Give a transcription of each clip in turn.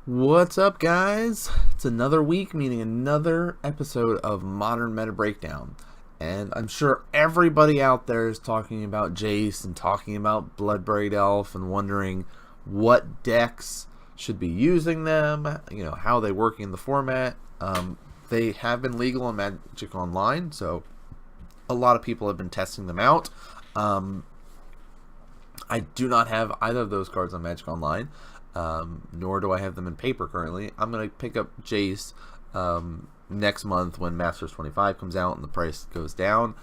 What's up, guys? It's another week, meaning another episode of Modern Meta Breakdown. And I'm sure everybody out there is talking about Jace and talking about Bloodbraid Elf and wondering what decks should be using them, how they work in the format. They have been legal on Magic Online, so a lot of people have been testing them out. I do not have either of those cards on Magic Online. Nor do I have them in paper currently. I'm going to pick up Jace next month when Masters 25 comes out and the price goes down,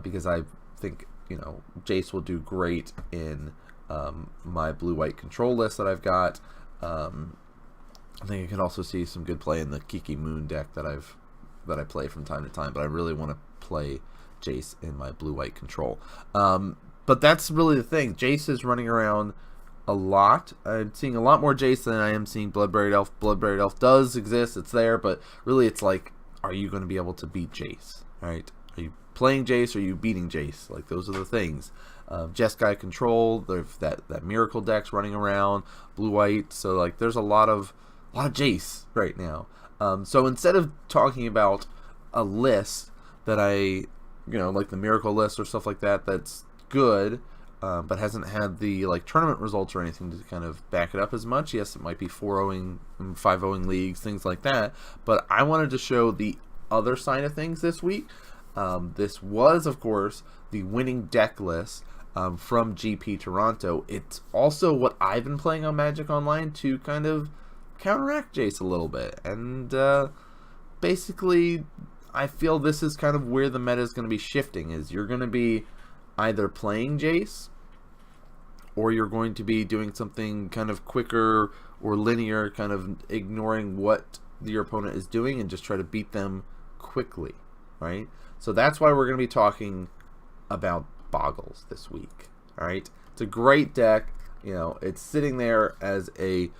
because I think Jace will do great in my blue-white control list that I've got. I think I can also see some good play in the Kiki Moon deck that I play from time to time, but I really want to play Jace in my blue-white control. But that's really the thing. Jace is running around a lot. I'm seeing a lot more Jace than I am seeing Bloodbraid Elf. Bloodbraid Elf does exist, it's there, but really it's like, are you going to be able to beat Jace? Right? Are you playing Jace or are you beating Jace? Like, those are the things. Jeskai control, there's that miracle deck's running around, blue-white, so like there's a lot of Jace right now. So instead of talking about a list that like the miracle list or stuff like that, that's good, but hasn't had the tournament results or anything to kind of back it up as much. Yes, it might be 4-0ing, 5-0ing leagues, things like that, but I wanted to show the other side of things this week. This was, of course, the winning deck list from GP Toronto. It's also what I've been playing on Magic Online to kind of counteract Jace a little bit, and basically I feel this is kind of where the meta is going to be shifting, is you're going to be either playing Jace or you're going to be doing something kind of quicker or linear, kind of ignoring what your opponent is doing and just try to beat them quickly, right? So that's why we're going to be talking about Bogles this week. All right, it's a great deck. It's sitting there as a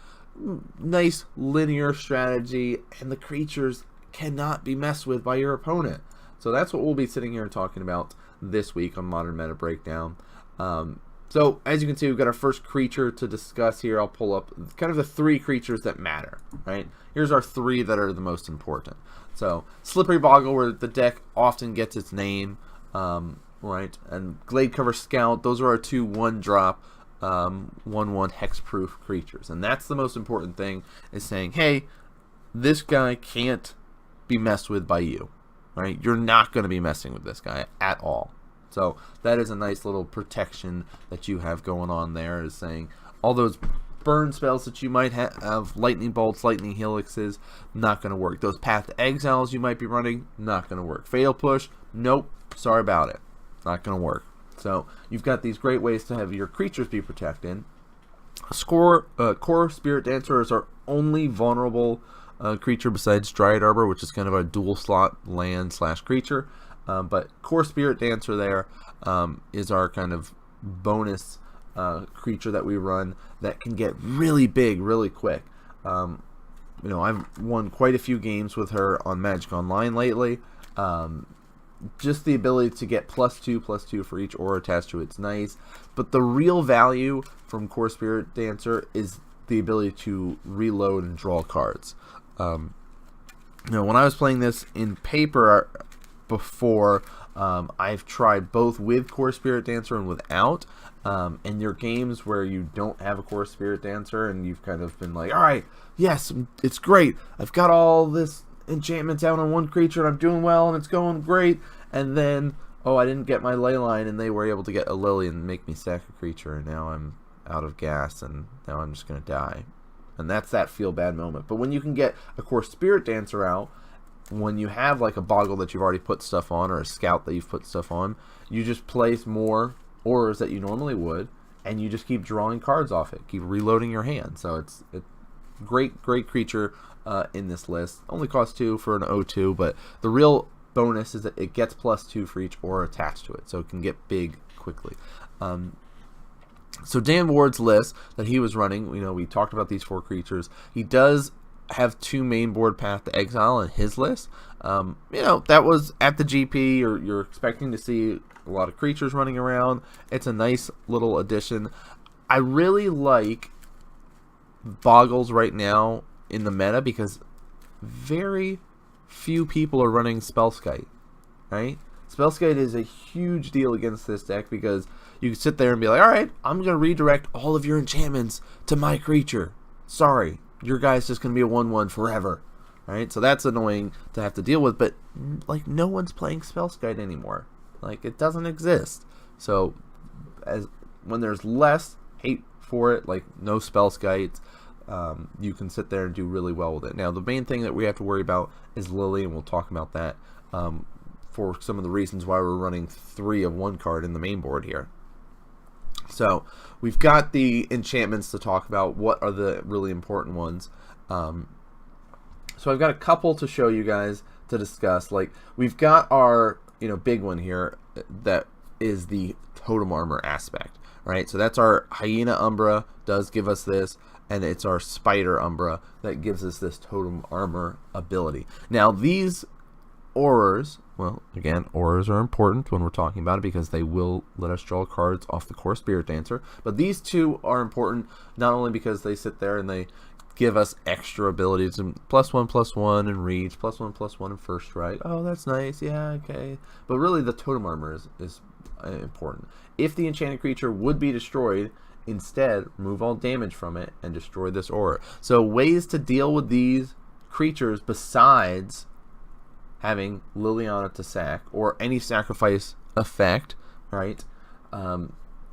nice linear strategy, and the creatures cannot be messed with by your opponent. So that's what we'll be sitting here and talking about this week on Modern Meta Breakdown. So as you can see, we've got our first creature to discuss here. I'll pull up kind of the three creatures that matter, right? Here's our three that are the most important. So Slippery Boggle, where the deck often gets its name, right? And Gladecover Scout, those are our two 1-drop 1/1 hexproof creatures. And that's the most important thing, is saying, hey, this guy can't be messed with by you. Right? You're not going to be messing with this guy at all. So that is a nice little protection that you have going on there, is saying all those burn spells that you might have, lightning bolts, lightning helixes, not going to work. Those Path to Exiles you might be running, not going to work. Fatal Push, nope, sorry about it, not going to work. So you've got these great ways to have your creatures be protected. Core Spirit Dancer is our only vulnerable creature besides Dryad Arbor, which is kind of a dual slot land / creature, but Core Spirit Dancer there is our kind of bonus creature that we run that can get really big really quick. I've won quite a few games with her on Magic Online lately. Just the ability to get +2/+2 for each aura attached to it's nice, but the real value from Core Spirit Dancer is the ability to reload and draw cards. When I was playing this in paper before, I've tried both with Core Spirit Dancer and without. And your games where you don't have a Core Spirit Dancer and you've kind of been like, all right, yes, it's great, I've got all this enchantment down on one creature and I'm doing well and it's going great, and then, oh, I didn't get my Leyline, and they were able to get a Lily and make me sack a creature, and now I'm out of gas and now I'm just going to die. And that's that feel bad moment. But when you can get a Core Spirit Dancer out, when you have like a Boggle that you've already put stuff on, or a Scout that you've put stuff on, you just place more auras that you normally would, and you just keep drawing cards off it, keep reloading your hand. So it's great creature in this list. Only costs 2 for an 0/2, but the real bonus is that it gets +2 for each aura attached to it, so it can get big quickly. So Dan Ward's list that he was running, we talked about these 4 creatures. He does have 2 main board Path to Exile in his list. That was at the GP. You're expecting to see a lot of creatures running around. It's a nice little addition. I really like Bogles right now in the meta because very few people are running Spellskite, right? Spellskite is a huge deal against this deck because you can sit there and be like, alright, I'm going to redirect all of your enchantments to my creature. Sorry, your guy's just going to be a 1/1 forever. Right? So that's annoying to have to deal with, but like no one's playing Spellskite anymore. Like it doesn't exist. So when there's less hate for it, like no Spellskites, you can sit there and do really well with it. Now the main thing that we have to worry about is Lily, and we'll talk about that for some of the reasons why we're running 3 of 1 card in the main board here. So we've got the enchantments to talk about. What are the really important ones? So I've got a couple to show you guys to discuss. Like we've got our big one here that is the Totem Armor aspect, right? So that's our Hyena Umbra does give us this, and it's our Spider Umbra that gives us this Totem Armor ability. Now these auras, well, again, auras are important when we're talking about it because they will let us draw cards off the core Spirit Dancer. But these two are important not only because they sit there and they give us extra abilities and +1/+1 and reach, +1/+1 and first strike. Oh, that's nice. Yeah, okay. But really, the Totem Armor is important. If the enchanted creature would be destroyed, instead remove all damage from it and destroy this aura. So ways to deal with these creatures besides having Liliana to sack or any sacrifice effect, right?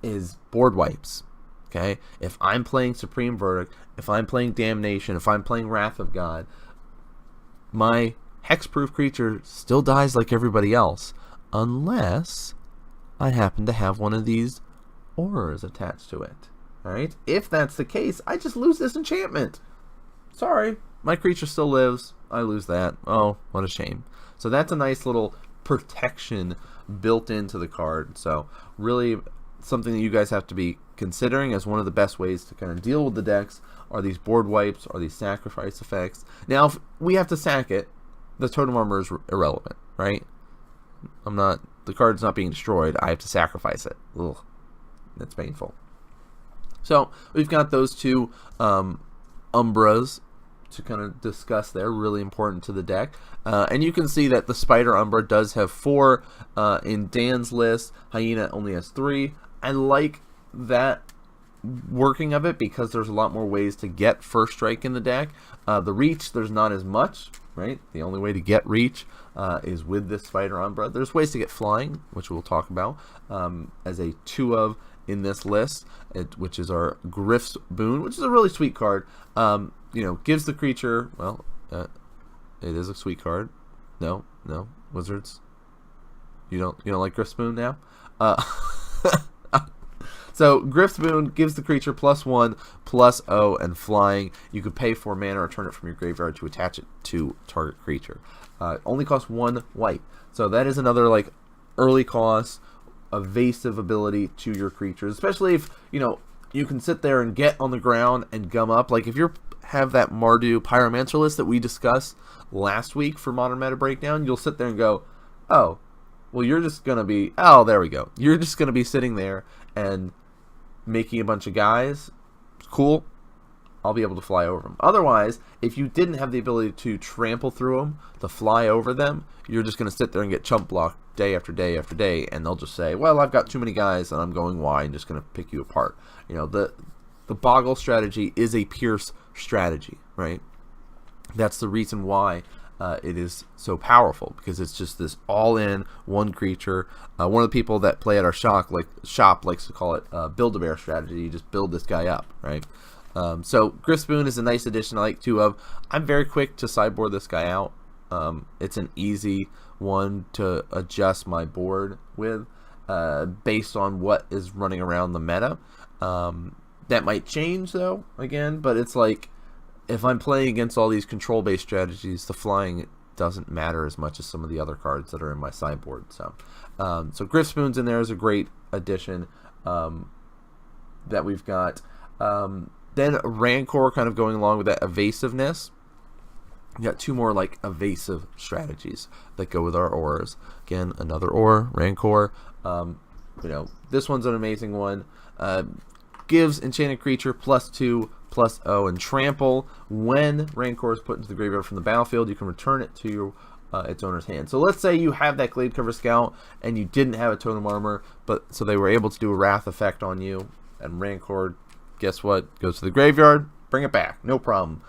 Is board wipes. Okay, if I'm playing Supreme Verdict, if I'm playing Damnation, if I'm playing Wrath of God, my hexproof creature still dies like everybody else, unless I happen to have one of these auras attached to it. Alright, if that's the case, I just lose this enchantment. Sorry, my creature still lives, I lose that. Oh, what a shame. So that's a nice little protection built into the card. So really something that you guys have to be considering as one of the best ways to kind of deal with the decks are these board wipes or these sacrifice effects. Now, if we have to sack it, the Totem Armor is irrelevant, right? The card's not being destroyed. I have to sacrifice it. Ugh, that's painful. So we've got those two Umbras to kind of discuss there, really important to the deck. And you can see that the Spider Umbra does have 4 in Dan's list. Hyena only has 3. I like that working of it because there's a lot more ways to get first strike in the deck. The reach, there's not as much, right? The only way to get reach is with this Spider Umbra. There's ways to get flying, which we'll talk about as a 2 of in this list, which is our Grift's Boon, which is a really sweet card. Gives the creature, well, it is a sweet card. No, Wizards, you don't like Grift's Boon now? So Grift's Boon gives the creature +1/+0 and flying. You could pay 4 mana or return it from your graveyard to attach it to target creature. Only costs 1 white. So that is another like early cost, evasive ability to your creatures, especially if you can sit there and get on the ground and gum up. Like if you have that Mardu Pyromancer list that we discussed last week for Modern Meta Breakdown, you'll sit there and go, oh, well, you're just going to be, oh, there we go. You're just going to be sitting there and making a bunch of guys. Cool. I'll be able to fly over them. Otherwise, if you didn't have the ability to trample through them, to fly over them, you're just going to sit there and get chump blocked day after day after day, and they'll just say, well, I've got too many guys and I'm going wide and just going to pick you apart. The Boggle strategy is a Pierce strategy, right? That's the reason why it is so powerful, because it's just this all-in one creature. One of the people that play at our shop likes to call it Build-A-Bear strategy. You just build this guy up, right? So Grift's Boon is a nice addition I like 2 of. I'm very quick to sideboard this guy out. It's an easy one to adjust my board with based on what is running around the meta. That might change though, again, but it's like if I'm playing against all these control-based strategies, the flying doesn't matter as much as some of the other cards that are in my sideboard. So Grift's Boon's in there is a great addition that we've got. Then Rancor, kind of going along with that evasiveness. We got 2 more like evasive strategies that go with our auras. Again, another aura, Rancor. This one's an amazing one. Gives enchanted creature +2/+ plus O and trample. When Rancor is put into the graveyard from the battlefield, you can return it to its owner's hand. So let's say you have that Glade Cover Scout and you didn't have a Totem Armor, but so they were able to do a Wrath effect on you, and Rancor, guess what, goes to the graveyard, bring it back, no problem.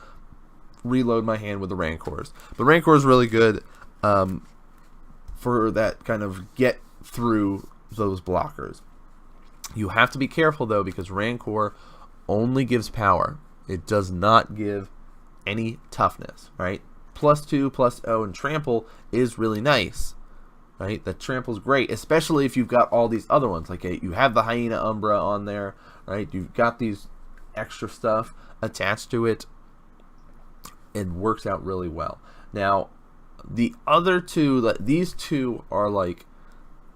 Reload my hand with the Rancors. But Rancor is really good for that kind of get through those blockers. You have to be careful though, because Rancor only gives power. It does not give any toughness, right? +2, +0, and trample is really nice, right? The trample's great, especially if you've got all these other ones. Like you have the Hyena Umbra on there, right? You've got these extra stuff attached to it. It works out really well. Now, the other two, these two are like,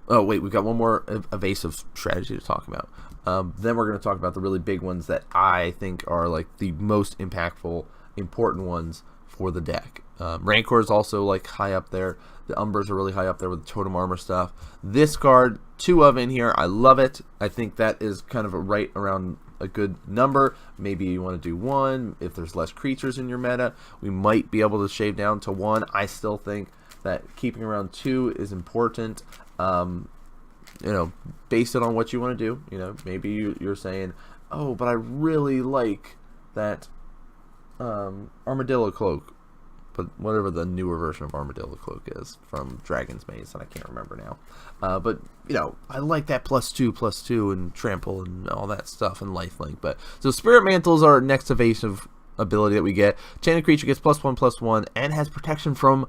oh wait, we've got one more evasive strategy to talk about. Then we're going to talk about the really big ones that I think are like the most impactful, important ones for the deck. Rancor is also like high up there. The Umbras are really high up there with the Totem Armor stuff. This card, 2 of in here, I love it. I think that is kind of right around a good number. Maybe you want to do 1 if there's less creatures in your meta. We might be able to shave down to 1. I still think that keeping around 2 is important. You know, base it on what you want to do. You know, maybe you're saying, oh, but I really like that Armadillo Cloak, but whatever the newer version of Armadillo Cloak is from Dragon's Maze, and I can't remember now. But you know, I like that +2/+2 and trample and all that stuff and lifelink. But so Spirit Mantle's our next evasive ability that we get. Enchanted creature gets +1/+1 and has protection from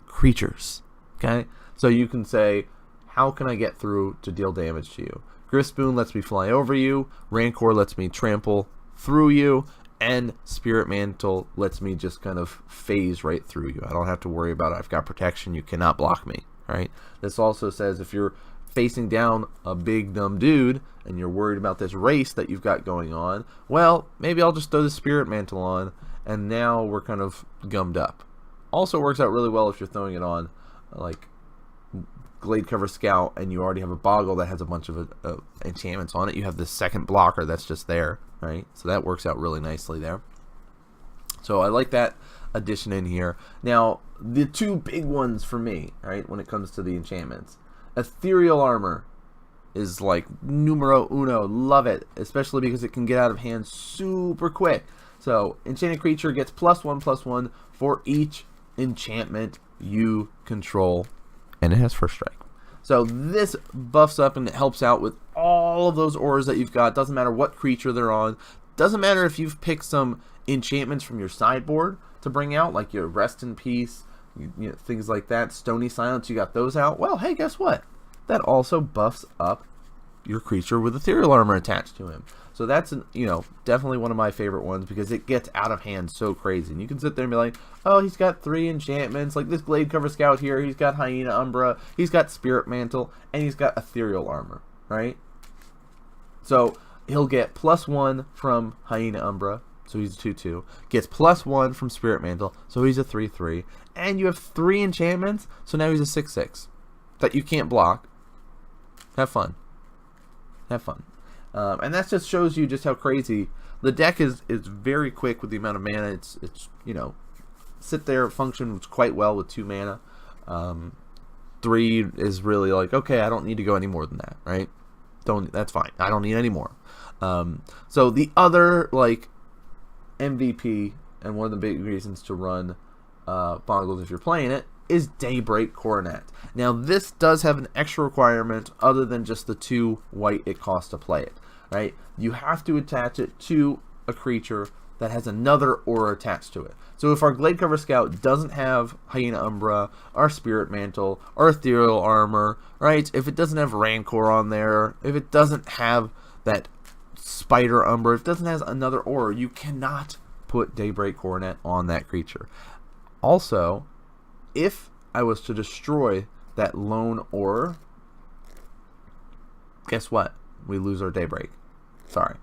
creatures. Okay, so you can say, how can I get through to deal damage to you? Grift Boon lets me fly over you. Rancor lets me trample through you. And Spirit Mantle lets me just kind of phase right through you. I don't have to worry about it. I've got protection. You cannot block me, right? This also says if you're facing down a big dumb dude and you're worried about this race that you've got going on, well, maybe I'll just throw the Spirit Mantle on, and now we're kind of gummed up. Also works out really well if you're throwing it on like Glade Cover Scout and you already have a Boggle that has a bunch of enchantments on it. You have this second blocker that's just there, right? So that works out really nicely there. So I like that addition in here. Now, the 2 big ones for me, right, when it comes to the enchantments. Ethereal Armor is like numero uno. Love it, especially because it can get out of hand super quick. So enchanted creature gets +1/+1 for each enchantment you control, and it has first strike. So this buffs up and it helps out with all of those auras that you've got. Doesn't matter what creature they're on. Doesn't matter if you've picked some enchantments from your sideboard to bring out, like your Rest in Peace, you know, things like that. Stony Silence, you got those out. Well, hey, guess what? That also buffs up your creature with Ethereal Armor attached to him. So that's, you know, definitely one of my favorite ones because it gets out of hand so crazy. And you can sit there and be like, oh, he's got 3 enchantments. Like this Glade Cover Scout here, he's got Hyena Umbra, he's got Spirit Mantle, and he's got Ethereal Armor, right? So he'll get +1 from Hyena Umbra, so he's a 2/2. Gets +1 from Spirit Mantle, so he's a 3/3. And you have 3 enchantments, so now he's a 6/6 that you can't block. Have fun. Have fun. And that just shows you just how crazy the deck is. Very quick with the amount of mana. It's you know, sit there, functions quite well with 2 mana. 3 is really like, okay, I don't need to go any more than that, right? That's fine. I don't need any more. So the other like MVP and one of the big reasons to run Bogles if you're playing it is Daybreak Cornet. Now this does have an extra requirement other than just the 2 white it costs to play it, right? You have to attach it to a creature that has another aura attached to it. So if our Glade Cover Scout doesn't have Hyena Umbra, or Spirit Mantle, or Ethereal Armor, right? If it doesn't have Rancor on there, if it doesn't have that Spider Umbra, if it doesn't have another aura, you cannot put Daybreak Cornet on that creature. Also, if I was to destroy that lone aura, guess what? We lose our Daybreak. Sorry,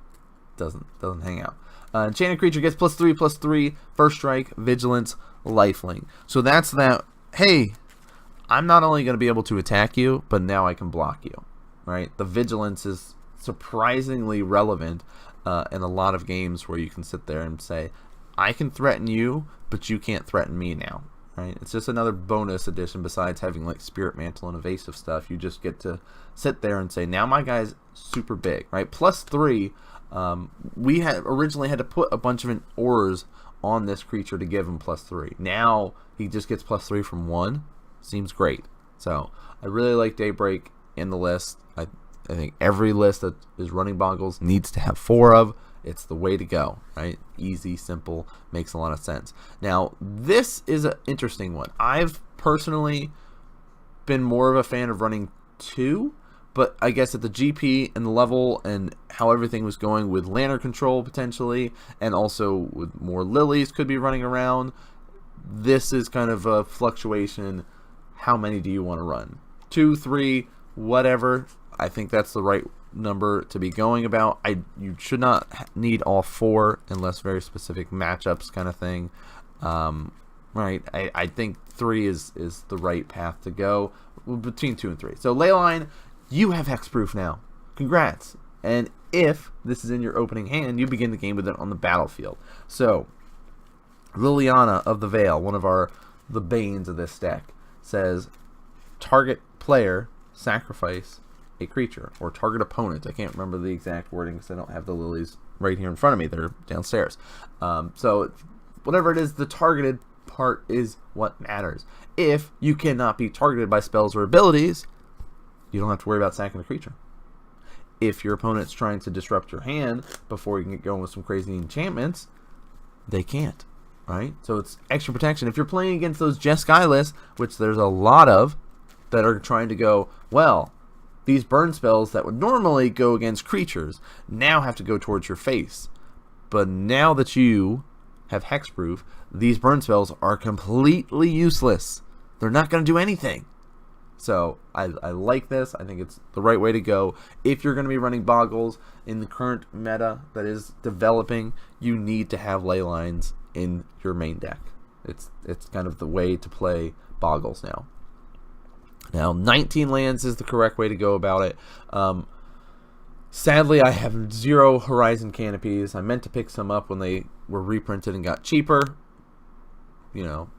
doesn't hang out. Enchanted creature gets +3/+3, first strike, vigilance, lifelink. So that's that. Hey, I'm not only going to be able to attack you, but now I can block you. Right? The vigilance is surprisingly relevant in a lot of games where you can sit there and say, I can threaten you, but you can't threaten me now. Right? It's just another bonus addition besides having like Spirit Mantle and evasive stuff. You just get to sit there and say, now my guy's super big, right? +3. We had originally had to put a bunch of ores on this creature to give him +3. Now he just gets +3 from 1. Seems great. So I really like Daybreak in the list. I think every list that is running Bogles needs to have 4 of. It's the way to go, right? Easy, simple, makes a lot of sense. Now, this is an interesting one. I've personally been more of a fan of running 2, but I guess at the GP and the level and how everything was going with Lantern control potentially, and also with more lilies could be running around, this is kind of a fluctuation. How many do you want to run? 2, 3, whatever. I think that's the right number to be going about. You should not need all 4 unless very specific matchups kind of thing. Right? I think 3 is the right path to go between 2 and 3. So Leyline, you have hexproof now. Congrats. And if this is in your opening hand, you begin the game with it on the battlefield. So Liliana of the Veil, one of the banes of this deck, says target player sacrifice a creature, or target opponent. I can't remember the exact wording because I don't have the lilies right here in front of me. They're downstairs. So whatever it is, the targeted part is what matters. If you cannot be targeted by spells or abilities, you don't have to worry about sacking a creature. If your opponent's trying to disrupt your hand before you can get going with some crazy enchantments, they can't. Right? So it's extra protection. If you're playing against those Jeskai lists, which there's a lot of, that are trying to go, well, these burn spells that would normally go against creatures now have to go towards your face. But now that you have hexproof, these burn spells are completely useless. They're not going to do anything. So I like this. I think it's the right way to go. If you're going to be running Bogles in the current meta that is developing, you need to have Leylines in your main deck. It's kind of the way to play Bogles now. Now, 19 lands is the correct way to go about it. Sadly, I have 0 Horizon Canopies. I meant to pick some up when they were reprinted and got cheaper. You know,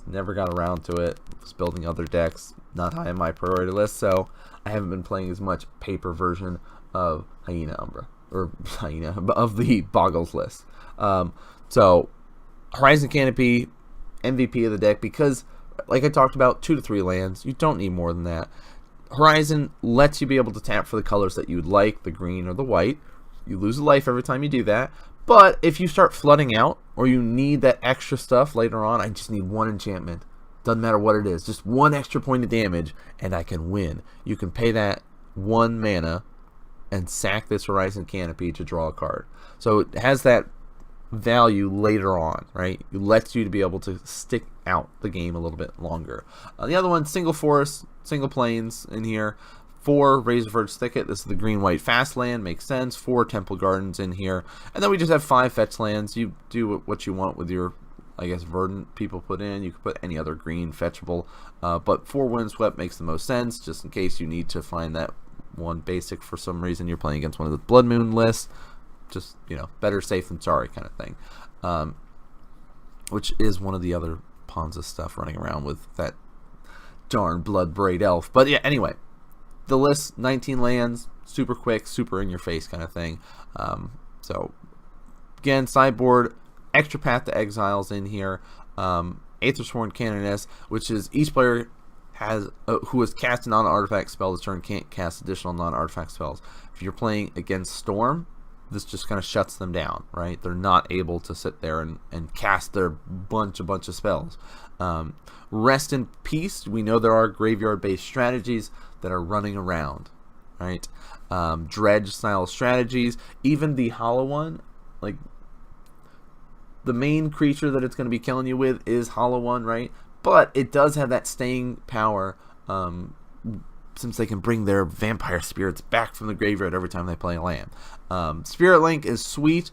never got around to it. Was building other decks, not high on my priority list, so I haven't been playing as much paper version of Umbra, or of the Bogles list. So, Horizon Canopy, MVP of the deck, because like I talked about, 2 to 3 lands. You don't need more than that. Horizon lets you be able to tap for the colors that you would like, the green or the white. You lose a life every time you do that. But if you start flooding out, or you need that extra stuff later on, I just need 1 enchantment. Doesn't matter what it is. Just 1 extra point of damage, and I can win. You can pay that 1 mana and sack this Horizon Canopy to draw a card. So it has that value later on, right? It lets you to be able to stick out the game a little bit longer. The other one, single forest, single plains in here. 4 Razorverge Thicket. This is the green-white fast land. Makes sense. 4 Temple Gardens in here. And then we just have 5 fetch lands. You do what you want with your, I guess, verdant people put in. You could put any other green fetchable. But 4 Windswept makes the most sense, just in case you need to find that one basic for some reason you're playing against one of the Blood Moon lists. Just, you know, better safe than sorry kind of thing. Which is one of the other Ponza stuff running around with that darn Blood Braid Elf. But yeah, anyway, the list, 19 lands, super quick, super in your face kind of thing. So again, sideboard, extra Path to Exiles in here. Aethersworn Canoness, which is each player has who has cast a non-artifact spell this turn can't cast additional non-artifact spells. If you're playing against Storm, this just kind of shuts them down, right? They're not able to sit there and cast their bunch of spells. Rest in Peace. We know there are graveyard-based strategies that are running around, right? Dredge-style strategies. Even the Hollow one, like the main creature that it's going to be killing you with is Hollow one, right? But it does have that staying power, since they can bring their vampire spirits back from the graveyard every time they play a land. Spirit Link is sweet.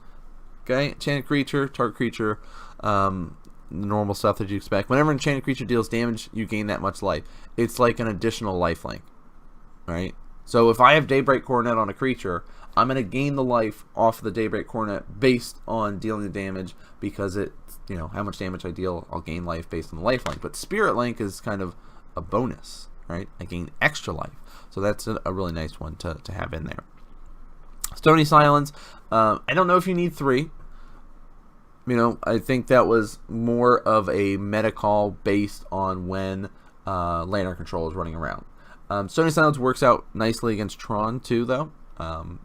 Okay, enchanted creature, target creature, the normal stuff that you expect. Whenever enchanted creature deals damage, you gain that much life. It's like an additional lifelink, right? So if I have Daybreak Cornet on a creature, I'm going to gain the life off of the Daybreak Cornet based on dealing the damage, because it, you know, how much damage I deal, I'll gain life based on the lifelink. But Spirit Link is kind of a bonus, right? I gain extra life. So that's a really nice one to have in there. Stony Silence, I don't know if you need 3. You know, I think that was more of a meta call based on when Leyline control is running around. Stony Silence works out nicely against Tron too, though.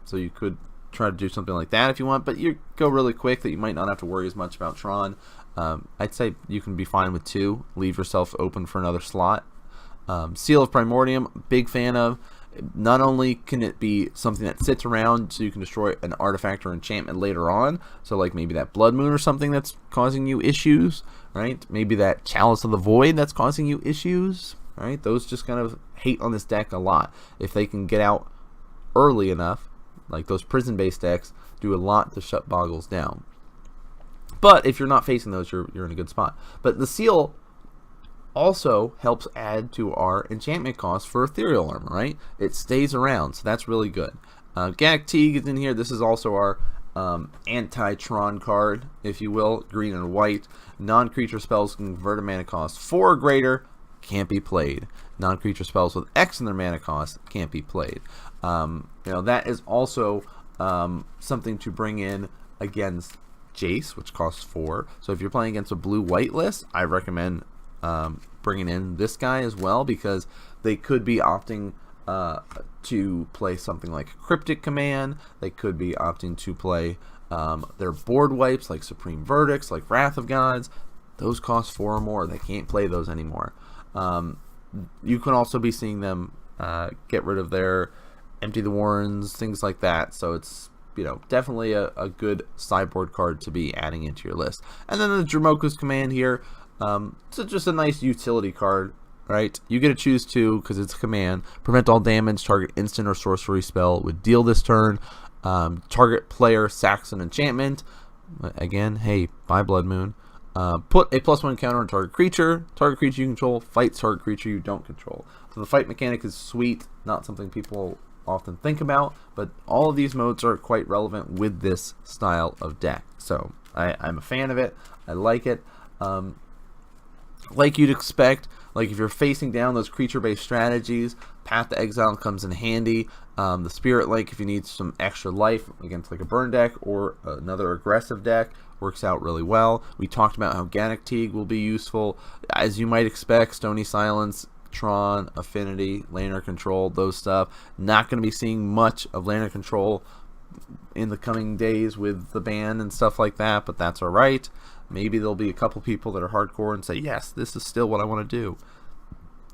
So you could try to do something like that if you want, but you go really quick that you might not have to worry as much about Tron. I'd say you can be fine with 2. Leave yourself open for another slot. Seal of Primordium, big fan of. Not only can it be something that sits around so you can destroy an artifact or enchantment later on, so like maybe that Blood Moon or something that's causing you issues, right? Maybe that Chalice of the Void that's causing you issues, right? Those just kind of hate on this deck a lot. If they can get out early enough, like those prison-based decks do a lot to shut Bogles down. But if you're not facing those, you're in a good spot. But the Seal also helps add to our enchantment cost for Ethereal Armor, right? It stays around, so that's really good. Goblin Teague is in here. This is also our anti-Tron card, if you will, green and white. Non-creature spells can convert a mana cost 4 or greater, can't be played. Non-creature spells with X in their mana cost can't be played. You know, that is also something to bring in against Jace, which costs 4. So if you're playing against a blue-white list, I recommend bringing in this guy as well, because they could be opting to play something like Cryptic Command. They could be opting to play their board wipes like Supreme Verdicts, like Wrath of Gods. Those cost 4 or more. They can't play those anymore. You can also be seeing them get rid of their Empty the Warrens, things like that. So it's, you know, definitely a good sideboard card to be adding into your list. And then the Dromoka's Command here. So just a nice utility card, right? You get to choose 2 because it's a command. Prevent all damage. Target instant or sorcery spell would deal this turn. Target player sacks an enchantment. Again, hey, buy Blood Moon. Put a +1 counter on target creature. Target creature you control fights target creature you don't control. So the fight mechanic is sweet. Not something people often think about, but all of these modes are quite relevant with this style of deck. So I'm a fan of it. I like it. Like you'd expect, like if you're facing down those creature-based strategies, Path to Exile comes in handy. The Spirit Link, if you need some extra life against like a burn deck or another aggressive deck, works out really well. We talked about how Goblin Teague will be useful. As you might expect, Stony Silence, Tron, Affinity, Leyline Control, those stuff. Not going to be seeing much of Leyline Control in the coming days with the ban and stuff like that, but that's alright. Maybe there'll be a couple people that are hardcore and say, yes, this is still what I want to do.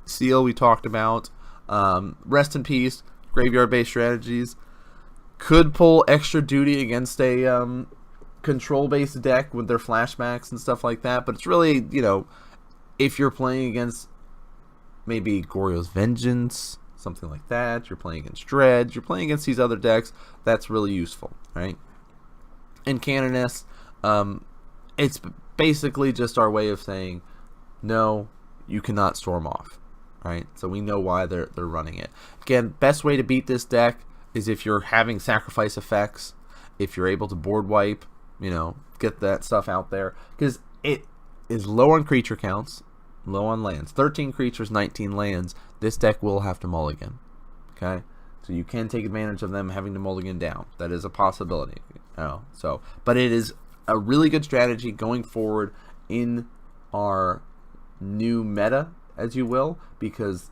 Seal, we talked about. Rest in Peace, graveyard-based strategies. Could pull extra duty against a control-based deck with their flashbacks and stuff like that, but it's really, you know, if you're playing against maybe Goryo's Vengeance, something like that, you're playing against Dredge, you're playing against these other decks, that's really useful, right? And Canoness, it's basically just our way of saying, no, you cannot storm off, right? So we know why they're running it. Again, best way to beat this deck is if you're having sacrifice effects, if you're able to board wipe, you know, get that stuff out there, because it is low on creature counts, low on lands. 13 creatures, 19 lands. This deck will have to mulligan, okay? So you can take advantage of them having to mulligan down. That is a possibility. But it is a really good strategy going forward in our new meta, as you will, because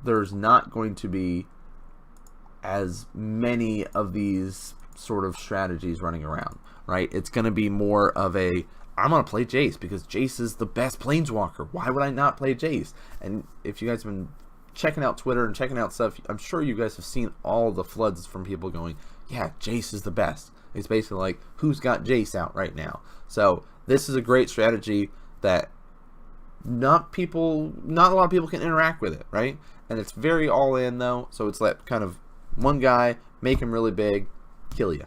there's not going to be as many of these sort of strategies running around, right? It's going to be more of a, I'm going to play Jace because Jace is the best planeswalker. Why would I not play Jace? And if you guys have been checking out Twitter and checking out stuff, I'm sure you guys have seen all the floods from people going, yeah, Jace is the best. It's basically like, who's got Jace out right now? So this is a great strategy that not a lot of people can interact with it, right? And it's very all in though, so it's like kind of one guy, make him really big, kill you.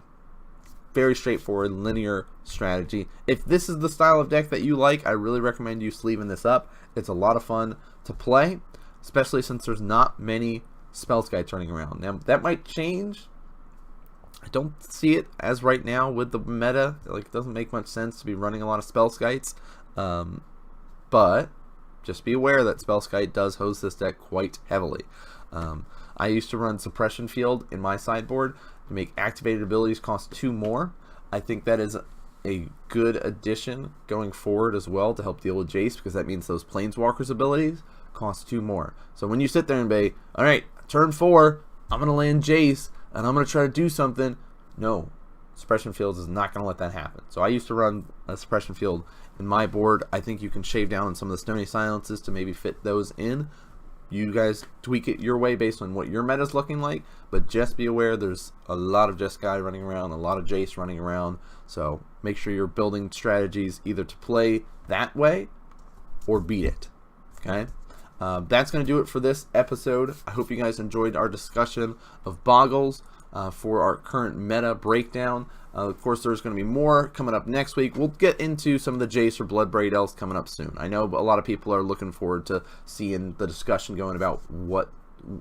Very straightforward, linear strategy. If this is the style of deck that you like, I really recommend you sleeving this up. It's a lot of fun to play, especially since there's not many spell skites running around. Now that might change. I don't see it as right now with the meta. Like, it doesn't make much sense to be running a lot of spell skites. But just be aware that spell skite does host this deck quite heavily. I used to run suppression field in my sideboard to make activated abilities cost 2 more. I think that is a good addition going forward as well to help deal with Jace, because that means those Planeswalkers abilities cost 2 more. So when you sit there and be, alright, turn 4, I'm going to land Jace, and I'm going to try to do something. No, suppression fields is not going to let that happen. So I used to run a suppression field in my board. I think you can shave down on some of the Stony Silences to maybe fit those in. You guys tweak it your way based on what your meta is looking like, but just be aware there's a lot of Jeskai running around, a lot of Jace running around, so make sure you're building strategies either to play that way or beat it. Okay? That's going to do it for this episode. I hope you guys enjoyed our discussion of Bogles for our current meta breakdown. Of course, there's going to be more coming up next week. We'll get into some of the Jace or Bloodbraid Elves coming up soon. I know a lot of people are looking forward to seeing the discussion going about what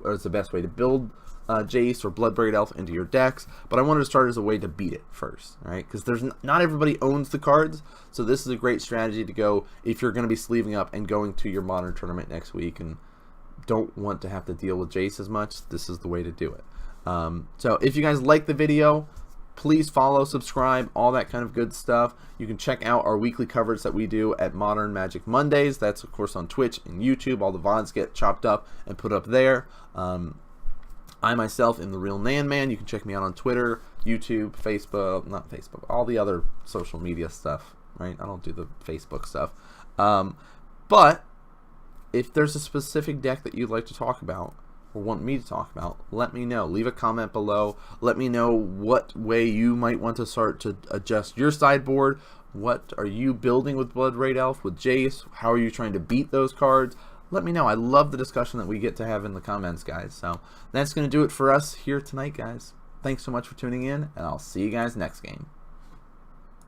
is the best way to build Jace or Bloodbraid Elf into your decks, but I wanted to start as a way to beat it first, right? Because there's not everybody owns the cards, so this is a great strategy to go if you're going to be sleeving up and going to your Modern tournament next week and don't want to have to deal with Jace as much. This is the way to do it. So if you guys like the video, please follow, subscribe, all that kind of good stuff. You can check out our weekly coverage that we do at Modern Magic Mondays. That's, of course, on Twitch and YouTube. All the VODs get chopped up and put up there. I myself am the real NanMan. You can check me out on Twitter, YouTube, Facebook, not Facebook, all the other social media stuff, right? I don't do the Facebook stuff. But if there's a specific deck that you'd like to talk about, or want me to talk about, let me know. Leave a comment below. Let me know what way you might want to start to adjust your sideboard. What are you building with Bloodbraid Elf, with Jace? How are you trying to beat those cards? Let me know. I love the discussion that we get to have in the comments, guys. So that's going to do it for us here tonight, guys. Thanks so much for tuning in, and I'll see you guys next game.